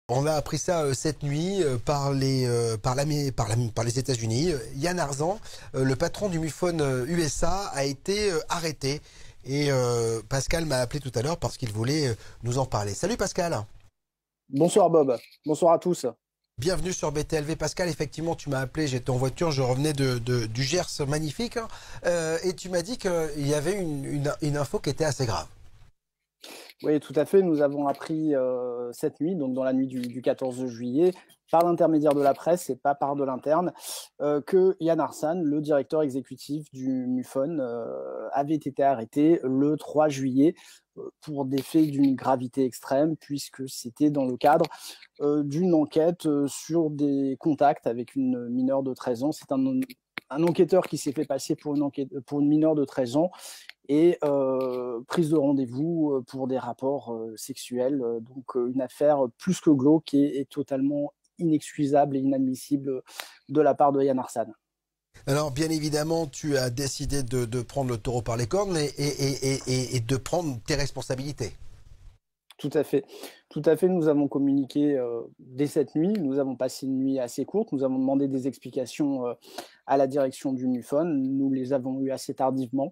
On a appris ça cette nuit par les États-Unis. Yann Arzan, le patron du MUFON USA, a été arrêté. Et Pascal m'a appelé tout à l'heure parce qu'il voulait nous en parler. Salut Pascal. Bonsoir Bob, bonsoir à tous. Bienvenue sur BTLV. Pascal, effectivement, tu m'as appelé, j'étais en voiture, je revenais du Gers magnifique. Et tu m'as dit qu'il y avait une info qui était assez grave. Oui, tout à fait. Nous avons appris cette nuit, donc dans la nuit du 14 juillet, par l'intermédiaire de la presse et pas par de l'interne, que Yann Arsan, le directeur exécutif du MUFON, avait été arrêté le 3 juillet pour des faits d'une gravité extrême, puisque c'était dans le cadre d'une enquête sur des contacts avec une mineure de 13 ans. C'est un enquêteur qui s'est fait passer pour une mineure de 13 ans et prise de rendez-vous pour des rapports sexuels. Donc une affaire plus que glauque et totalement inexcusable et inadmissible de la part de Yann Arsan. Alors, bien évidemment, tu as décidé de prendre le taureau par les cornes et de prendre tes responsabilités. Tout à fait. Tout à fait, nous avons communiqué dès cette nuit. Nous avons passé une nuit assez courte. Nous avons demandé des explications à la direction du MUFON. Nous les avons eues assez tardivement,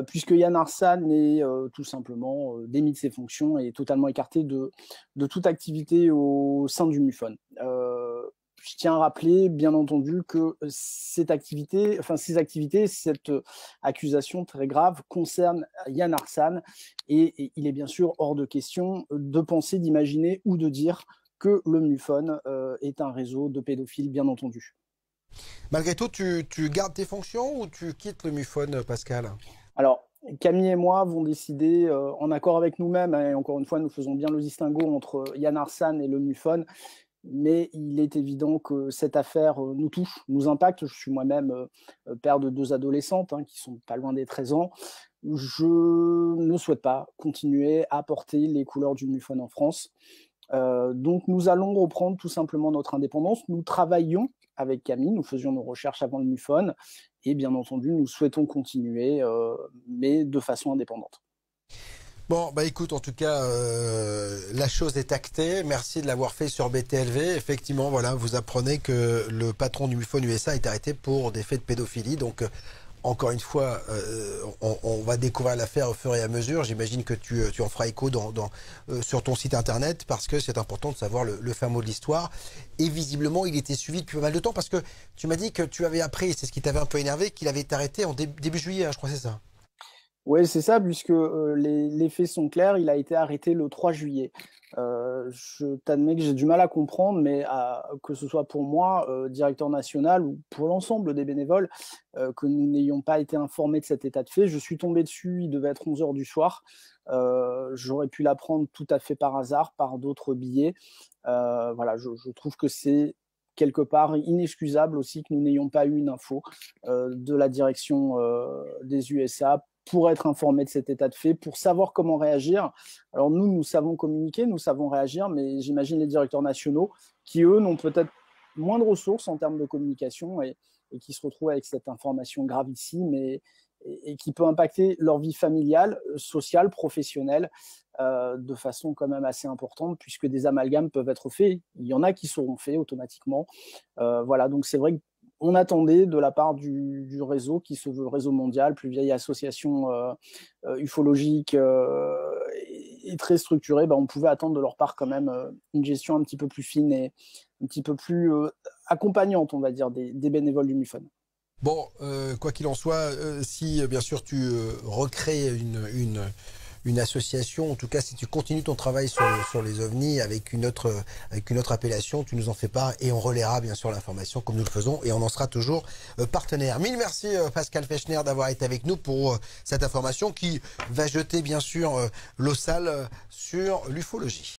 puisque Yann Arsan est tout simplement démis de ses fonctions et totalement écarté de toute activité au sein du MUFON. Je tiens à rappeler, bien entendu, que ces activités, cette accusation très grave concerne Yann Arsan et il est bien sûr hors de question de penser, d'imaginer ou de dire que le MUFON est un réseau de pédophiles, bien entendu. Malgré tout, tu gardes tes fonctions ou tu quittes le MUFON, Pascal? Alors, Camille et moi avons décidé, en accord avec nous-mêmes, hein, et encore une fois, nous faisons bien le distinguo entre Yann Arsan et le MUFON, mais il est évident que cette affaire nous touche, nous impacte. Je suis moi-même père de deux adolescentes qui sont pas loin des 13 ans. Je ne souhaite pas continuer à porter les couleurs du MUFON en France. Donc nous allons reprendre tout simplement notre indépendance. Nous travaillions avec Camille, nous faisions nos recherches avant le MUFON, et bien entendu, nous souhaitons continuer, mais de façon indépendante. Bon, bah écoute, en tout cas, la chose est actée. Merci de l'avoir fait sur BTLV. Effectivement, voilà, vous apprenez que le patron du MUFON USA est arrêté pour des faits de pédophilie. Donc, encore une fois, on va découvrir l'affaire au fur et à mesure. J'imagine que tu en feras écho sur ton site internet parce que c'est important de savoir le fin mot de l'histoire. Et visiblement, il était suivi depuis pas mal de temps parce que tu m'as dit que tu avais appris, c'est ce qui t'avait un peu énervé, qu'il avait été arrêté en début juillet, hein, je crois que c'est ça. Oui, c'est ça, puisque les faits sont clairs. Il a été arrêté le 3 juillet. Je t'admets que j'ai du mal à comprendre, mais que ce soit pour moi, directeur national, ou pour l'ensemble des bénévoles, que nous n'ayons pas été informés de cet état de fait. Je suis tombé dessus, il devait être 11 h du soir. J'aurais pu l'apprendre tout à fait par hasard, par d'autres billets. Voilà, je trouve que c'est quelque part inexcusable aussi que nous n'ayons pas eu une info de la direction des USA pour être informés de cet état de fait, pour savoir comment réagir. Alors nous savons communiquer, nous savons réagir, mais j'imagine les directeurs nationaux qui, eux, n'ont peut-être moins de ressources en termes de communication et qui se retrouvent avec cette information gravissime et qui peut impacter leur vie familiale, sociale, professionnelle, de façon quand même assez importante, puisque des amalgames peuvent être faits. Il y en a qui seront faits automatiquement. Voilà, donc c'est vrai qu'on attendait de la part du réseau, qui se veut réseau mondial, plus vieille association ufologique et très structurée, on pouvait attendre de leur part quand même une gestion un petit peu plus fine et un petit peu plus accompagnante, on va dire, des bénévoles du MUFON. Bon, quoi qu'il en soit, si bien sûr tu recrées une association, en tout cas si tu continues ton travail sur les ovnis avec une autre appellation, tu nous en fais part et on relaiera bien sûr l'information comme nous le faisons et on en sera toujours partenaire. Mille merci Pascal Fechner d'avoir été avec nous pour cette information qui va jeter bien sûr l'eau sale sur l'ufologie.